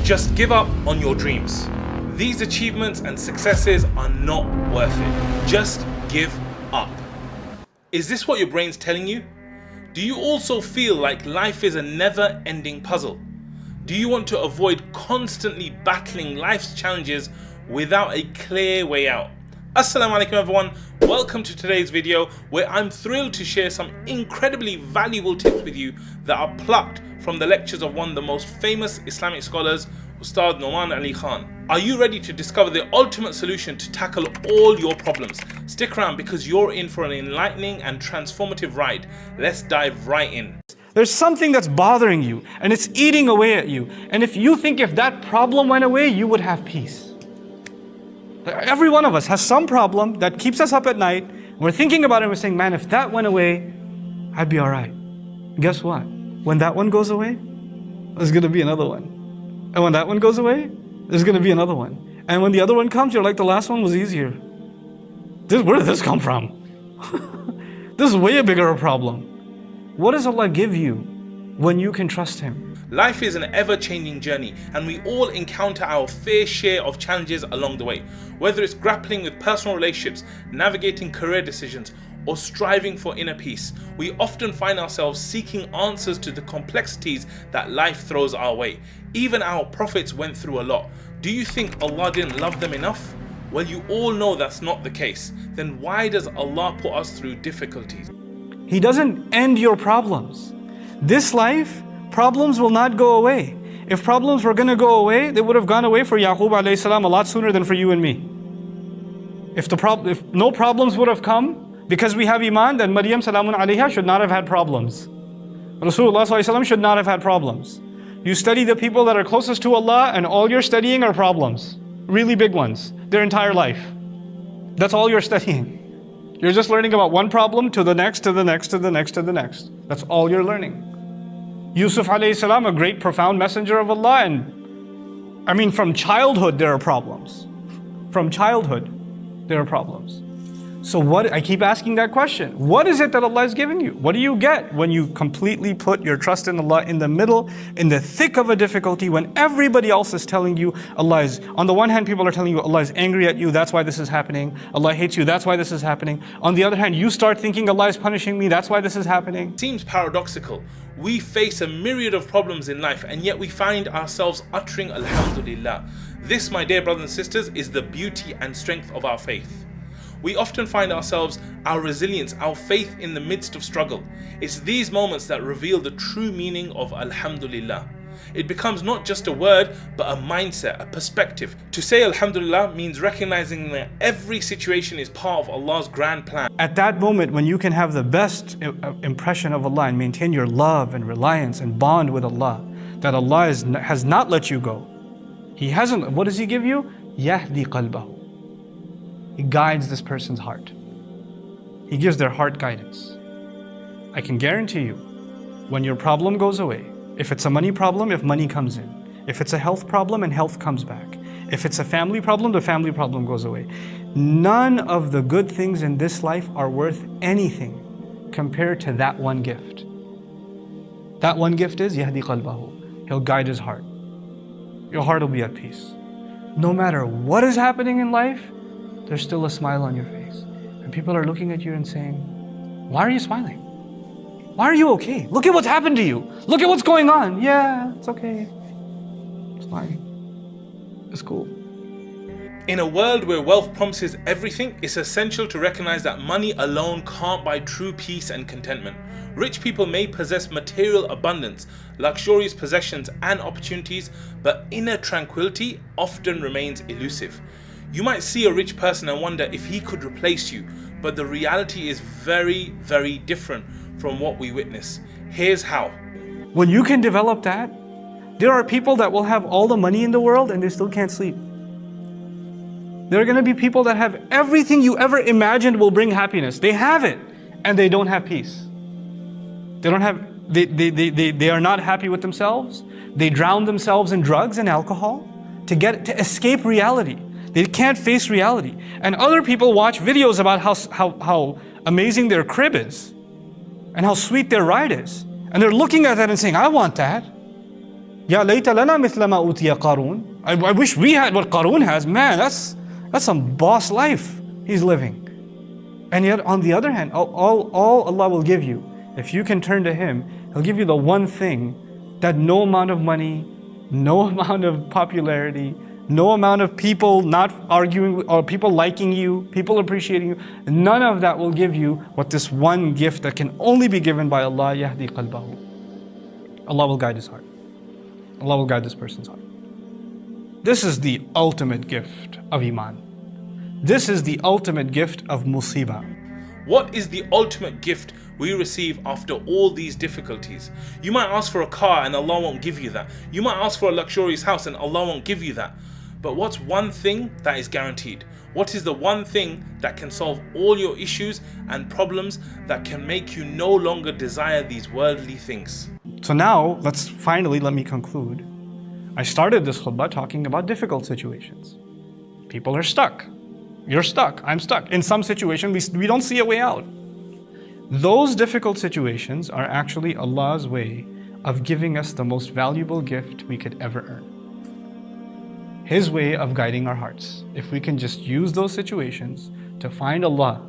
Just give up on your dreams. These achievements and successes are not worth it. Just give up. Is this what your brain's telling you? Do you also feel like life is a never-ending puzzle? Do you want to avoid constantly battling life's challenges without a clear way out? Assalamu alaikum everyone, welcome to today's video where I'm thrilled to share some incredibly valuable tips with you that are plucked from the lectures of one of the most famous Islamic scholars, Ustadh Nouman. Are you ready to discover the ultimate solution to tackle all your problems? Stick around because you're in for an enlightening and transformative ride. Let's dive right in. There's something that's bothering you and it's eating away at you. And if you think if that problem went away, you would have peace. Every one of us has some problem that keeps us up at night. We're thinking about it and we're saying, man, if that went away, I'd be all right. Guess what? When that one goes away, there's going to be another one. And when that one goes away, there's going to be another one. And when the other one comes, you're like, the last one was easier. Where did this come from? This is way a bigger problem. What does Allah give you when you can trust Him? Life is an ever-changing journey and we all encounter our fair share of challenges along the way. Whether it's grappling with personal relationships, navigating career decisions, or striving for inner peace, we often find ourselves seeking answers to the complexities that life throws our way. Even our prophets went through a lot. Do you think Allah didn't love them enough? Well, you all know that's not the case. Then why does Allah put us through difficulties? He doesn't end your problems. This life, problems will not go away. If problems were going to go away, they would have gone away for Yaqub alayhi salam a lot sooner than for you and me. If no problems would have come because we have Iman, then Maryam salamun alayha should not have had problems. Rasulullah sallallahu alaihi wasallam should not have had problems. You study the people that are closest to Allah and all you're studying are problems. Really big ones. Their entire life. That's all you're studying. You're just learning about one problem to the next, to the next, to the next, to the next. That's all you're learning. Yusuf alayhi salam, a great profound messenger of Allah, and from childhood there are problems. From childhood there are problems. So I keep asking that question. What is it that Allah is giving you? What do you get when you completely put your trust in Allah in the middle, in the thick of a difficulty, when everybody else is telling you Allah is, on the one hand people are telling you Allah is angry at you, that's why this is happening. Allah hates you, that's why this is happening. On the other hand, you start thinking Allah is punishing me, that's why this is happening. It seems paradoxical. We face a myriad of problems in life and yet we find ourselves uttering Alhamdulillah. This, my dear brothers and sisters, is the beauty and strength of our faith. We often find ourselves, our resilience, our faith in the midst of struggle. It's these moments that reveal the true meaning of Alhamdulillah. It becomes not just a word, but a mindset, a perspective. To say Alhamdulillah means recognizing that every situation is part of Allah's grand plan. At that moment when you can have the best impression of Allah and maintain your love and reliance and bond with Allah, that Allah has not let you go. He hasn't, what does He give you? Yahdi qalbahu. He guides this person's heart. He gives their heart guidance. I can guarantee you, when your problem goes away, if it's a money problem, if money comes in. If it's a health problem and health comes back. If it's a family problem, the family problem goes away. None of the good things in this life are worth anything compared to that one gift. That one gift is Yahdi qalbahu. He'll guide his heart. Your heart will be at peace. No matter what is happening in life, there's still a smile on your face. And people are looking at you and saying, why are you smiling? Why are you okay? Look at what's happened to you. Look at what's going on. Yeah, it's okay. It's fine. It's cool. In a world where wealth promises everything, it's essential to recognize that money alone can't buy true peace and contentment. Rich people may possess material abundance, luxurious possessions and opportunities, but inner tranquility often remains elusive. You might see a rich person and wonder if he could replace you, but the reality is very, very different from what we witness. Here's how. When you can develop that, there are people that will have all the money in the world and they still can't sleep. There are going to be people that have everything you ever imagined will bring happiness. They have it and they don't have peace. They are not happy with themselves. They drown themselves in drugs and alcohol to escape reality. They can't face reality. And other people watch videos about how amazing their crib is and how sweet their ride is. And they're looking at that and saying, I want that. Ya layta lana mithla ma utiya Qarun. I wish we had what Qarun has. Man, that's some boss life he's living. And yet, on the other hand, all Allah will give you, if you can turn to Him, He'll give you the one thing that no amount of money, no amount of popularity, no amount of people not arguing or people liking you, people appreciating you, none of that will give you what this one gift that can only be given by Allah, yahdi qalbahu. Allah will guide his heart. Allah will guide this person's heart. This is the ultimate gift of Iman. This is the ultimate gift of musibah. What is the ultimate gift we receive after all these difficulties? You might ask for a car and Allah won't give you that. You might ask for a luxurious house and Allah won't give you that. But what's one thing that is guaranteed? What is the one thing that can solve all your issues and problems, that can make you no longer desire these worldly things? So now, let me conclude. I started this khutbah talking about difficult situations. People are stuck. You're stuck. I'm stuck. In some situation, we don't see a way out. Those difficult situations are actually Allah's way of giving us the most valuable gift we could ever earn. His way of guiding our hearts. If we can just use those situations to find Allah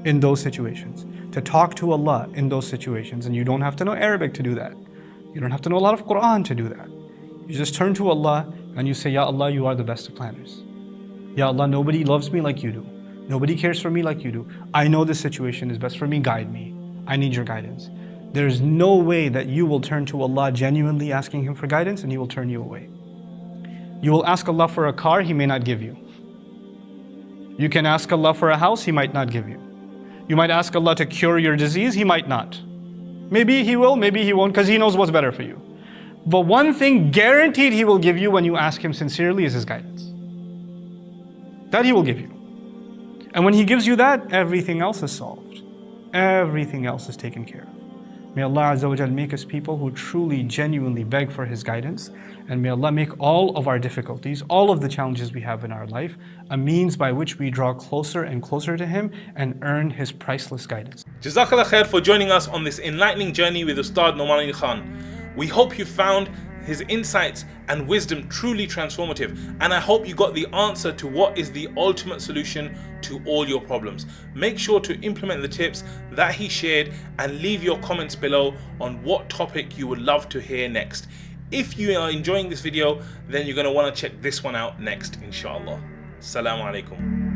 in those situations, to talk to Allah in those situations, and you don't have to know Arabic to do that. You don't have to know a lot of Quran to do that. You just turn to Allah and you say, Ya Allah, you are the best of planners. Ya Allah, nobody loves me like you do. Nobody cares for me like you do. I know this situation is best for me. Guide me. I need your guidance. There's no way that you will turn to Allah genuinely asking Him for guidance and He will turn you away. You will ask Allah for a car, He may not give you. You can ask Allah for a house, He might not give you. You might ask Allah to cure your disease, He might not. Maybe He will, maybe He won't, because He knows what's better for you. But one thing guaranteed He will give you when you ask Him sincerely is His guidance. That He will give you. And when He gives you that, everything else is solved. Everything else is taken care of. May Allah Azza wa Jal make us people who truly, genuinely beg for His guidance. And may Allah make all of our difficulties, all of the challenges we have in our life, a means by which we draw closer and closer to Him and earn His priceless guidance. Jazakallah khair for joining us on this enlightening journey with Ustadh Nouman Khan. We hope you found his insights and wisdom truly transformative, and I hope you got the answer to what is the ultimate solution to all your problems. Make sure to implement the tips that he shared and leave your comments below on what topic you would love to hear next. If you are enjoying this video, then you're going to want to check this one out next, inshallah. Assalamu alaikum.